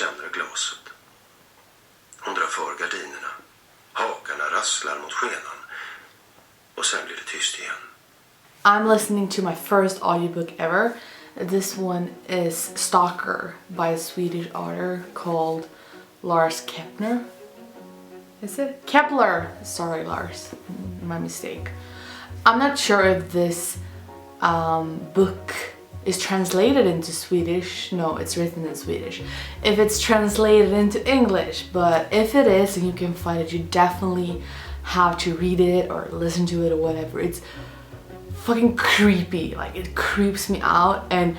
känner glaset. Hon drar för gardinerna. Hakarna rasslar mot skenan. Och sen blir det tyst igen. I'm listening to my first audiobook ever. This one is Stalker by a Swedish author called Lars Kepner. Is it? Kepler! Sorry, Lars. My mistake. I'm not sure if this book is translated into Swedish. No, it's written in Swedish. If it's translated into English, but if it is and you can find it, you definitely have to read it or listen to it or whatever. It's fucking creepy. Like, it creeps me out, and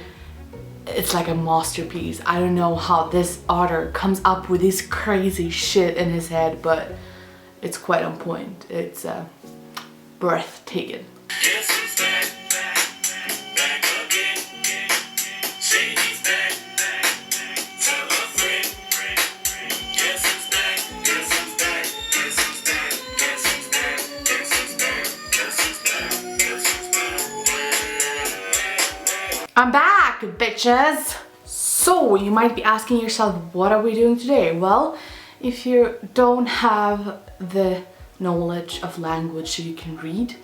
it's like a masterpiece. I don't know how this author comes up with this crazy shit in his head, but it's quite on point. It's breathtaking. I'm back, bitches! So, you might be asking yourself, what are we doing today? Well, if you don't have the knowledge of language so you can read,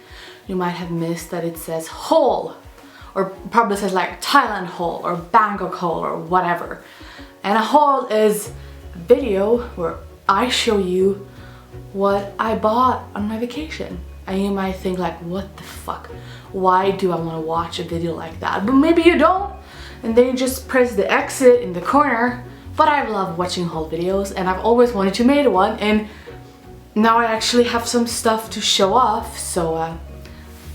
you might have missed that it says haul, or probably says like Thailand haul or Bangkok haul or whatever. And a haul is a video where I show you what I bought on my vacation. And you might think like, what the fuck? Why do I want to watch a video like that? But maybe you don't, and then you just press the exit in the corner. But I love watching haul videos, and I've always wanted to make one, and now I actually have some stuff to show off, so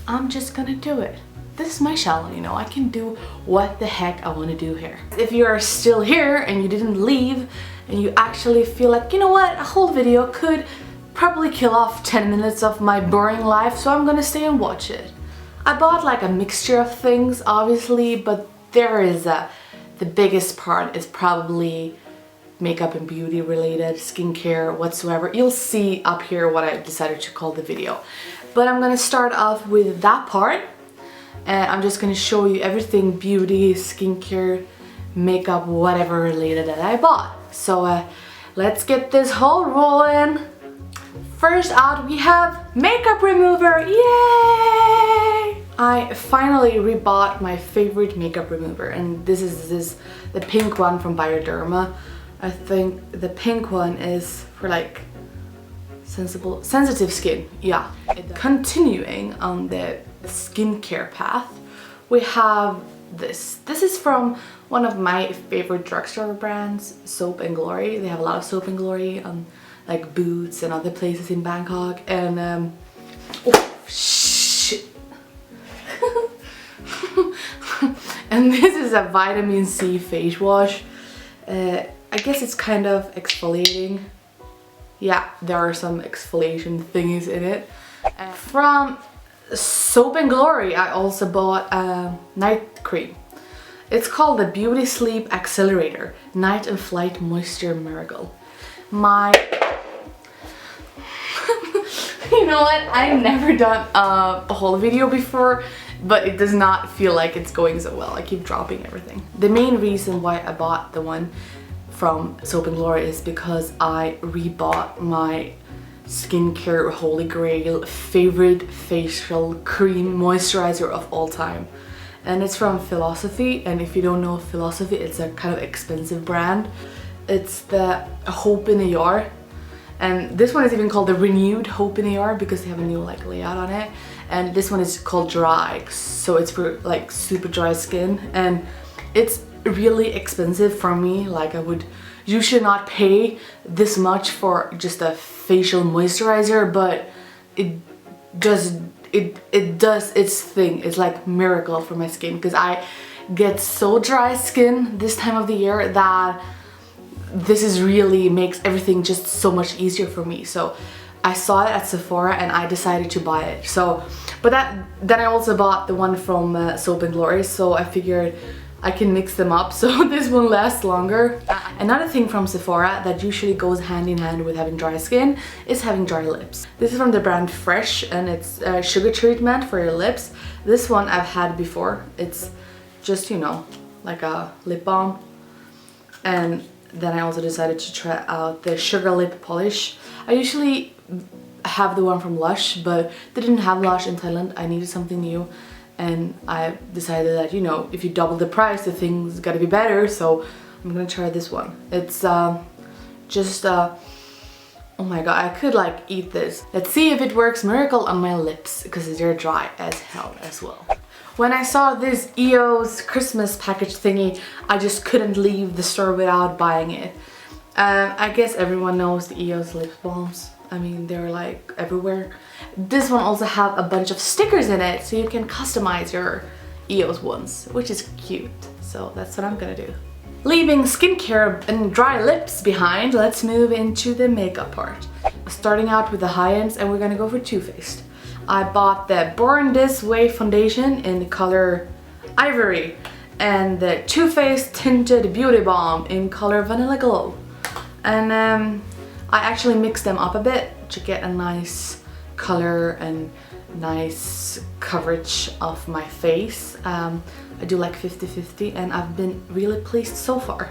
I'm just gonna do it. This is my channel, you know, I can do what the heck I want to do here. If you are still here and you didn't leave, and you actually feel like, you know what, a whole video could probably kill off 10 minutes of my boring life, so I'm gonna stay and watch it. I bought like a mixture of things, obviously, but there is the biggest part is probably makeup and beauty related, skincare, whatsoever. You'll see up here what I decided to call the video. But I'm gonna start off with that part, and I'm just gonna show you everything beauty, skincare, makeup, whatever related that I bought. So let's get this haul rolling. First out we have makeup remover, yay! I finally rebought my favorite makeup remover, and this is the pink one from Bioderma. I think the pink one is for like sensitive skin, yeah. Continuing on the skincare path, we have this. This is from one of my favorite drugstore brands, Soap and Glory. They have a lot of Soap and Glory on like Boots and other places in Bangkok, and oh shit. And this is a vitamin C face wash. I guess it's kind of exfoliating. Yeah, there are some exfoliation thingies in it. From Soap and Glory, I also bought a night cream. It's called the Beauty Sleep Accelerator Night and Flight Moisture Miracle. You know what? I've never done a whole video before, but it does not feel like it's going so well. I keep dropping everything. The main reason why I bought the one from Soap and Glory is because I rebought my skincare holy grail favorite facial cream moisturizer of all time. And it's from Philosophy, and if you don't know Philosophy, it's a kind of expensive brand. It's the Hope in a Jar. And this one is even called the Renewed Hope in a Jar because they have a new like layout on it. And this one is called Dry, so it's for like super dry skin, and it's really expensive for me. Like, you should not pay this much for just a facial moisturizer, but it does its thing. It's like miracle for my skin, because I get so dry skin this time of the year that this is really makes everything just so much easier for me. So I saw it at Sephora and I decided to buy it. So, but then I also bought the one from Soap and Glory, so I figured I can mix them up so this one lasts longer. Another thing from Sephora that usually goes hand in hand with having dry skin is having dry lips. This is from the brand Fresh, and it's a sugar treatment for your lips. This one I've had before. It's just, you know, like a lip balm. And then I also decided to try out the Sugar Lip Polish. I usually have the one from Lush, but they didn't have Lush in Thailand. I needed something new, and I decided that, you know, if you double the price, the thing's gotta be better, so I'm gonna try this one. It's just oh my god, I could like eat this. Let's see if it works miracle on my lips, because they're dry as hell as well. When I saw this EOS Christmas package thingy, I just couldn't leave the store without buying it. I guess everyone knows the EOS lip balms. I mean, they're like everywhere. This one also have a bunch of stickers in it, so you can customize your EOS ones, which is cute. So that's what I'm gonna do. Leaving skincare and dry lips behind, let's move into the makeup part. Starting out with the high ends, and we're gonna go for Too Faced. I bought the Born This Way foundation in the color Ivory and the Too Faced Tinted Beauty Balm in color Vanilla Glow. And I actually mixed them up a bit to get a nice color and nice coverage of my face. I do like 50-50, and I've been really pleased so far.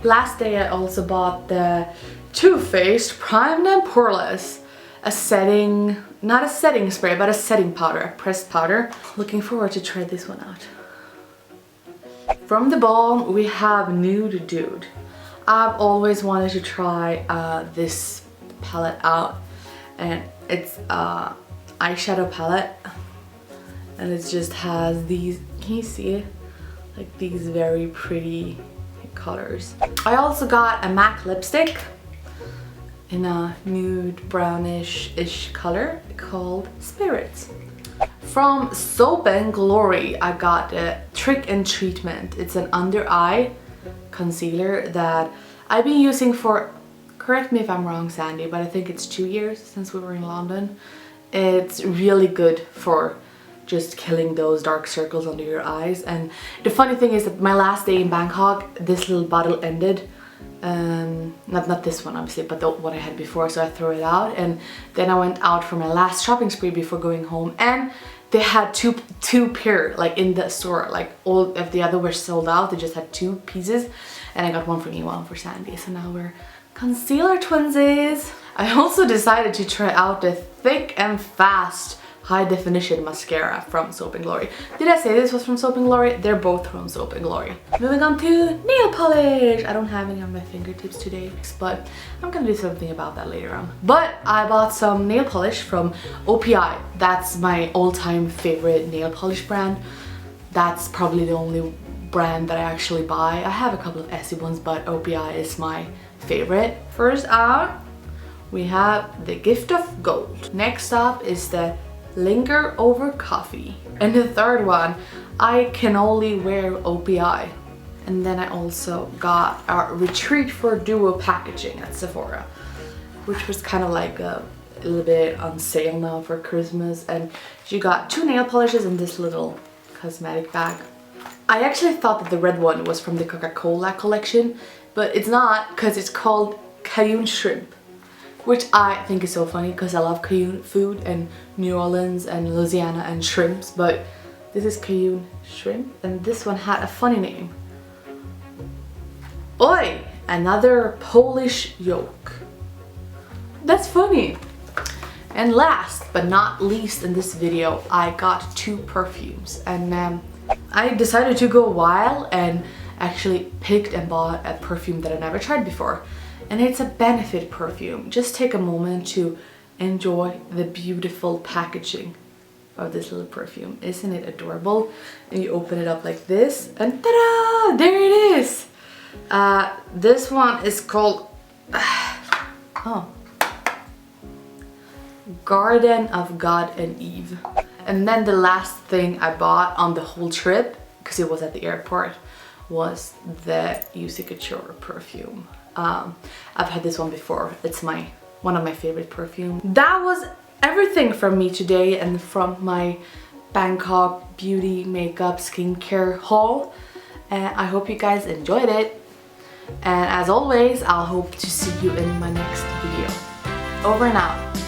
Last day I also bought the Too Faced Primed and Poreless, a setting, not a setting spray, but a setting powder, a pressed powder. Looking forward to try this one out. From the balm we have Nude Dude. I've always wanted to try this palette out, and it's eyeshadow palette, and it just has these, can you see it? Like these very pretty colors. I also got a MAC lipstick in a nude brownish-ish color called Spirits. From Soap and Glory I got a Trick and Treatment. It's an under eye concealer that I've been using for, correct me if I'm wrong Sandy, but I think it's 2 years since we were in London. It's really good for just killing those dark circles under your eyes. And the funny thing is that my last day in Bangkok, this little bottle ended. Not this one obviously, but the one I had before, so I threw it out. And then I went out for my last shopping spree before going home, and they had two pair like in the store. Like all of the other were sold out, they just had 2 pieces, and I got one for me, one for Sandy. So now we're concealer twinsies. I also decided to try out the Thick and Fast High Definition Mascara from Soap and Glory. Did I say this was from Soap and Glory? They're both from Soap and Glory. Moving on to nail polish. I don't have any on my fingertips today, but I'm gonna do something about that later on. But I bought some nail polish from OPI. That's my all-time favorite nail polish brand. That's probably the only brand that I actually buy. I have a couple of Essie ones, but OPI is my favorite. First out, we have the Gift of Gold. Next up is the Linger Over Coffee. And the third one, I Can Only Wear OPI. And then I also got our Retreat for Duo packaging at Sephora, which was kind of like a little bit on sale now for Christmas. And you got 2 nail polishes in this little cosmetic bag. I actually thought that the red one was from the Coca-Cola collection, but it's not, because it's called Cajun Shrimp, which I think is so funny because I love Cajun food and New Orleans and Louisiana and shrimps, but this is Cajun Shrimp, and this one had a funny name. Oi! Another Polish yolk. That's funny. And last but not least in this video, I got 2 perfumes, and I decided to go wild and actually picked and bought a perfume that I never tried before. And it's a Benefit perfume. Just take a moment to enjoy the beautiful packaging of this little perfume. Isn't it adorable? And you open it up like this, and ta-da! There it is! This one is called Garden of God and Eve. And then the last thing I bought on the whole trip, because it was at the airport, was the Juicy Couture perfume. I've had this one before. It's one of my favorite perfumes. That was everything from me today and from my Bangkok beauty, makeup, skincare haul. And I hope you guys enjoyed it. And as always, I'll hope to see you in my next video. Over and out.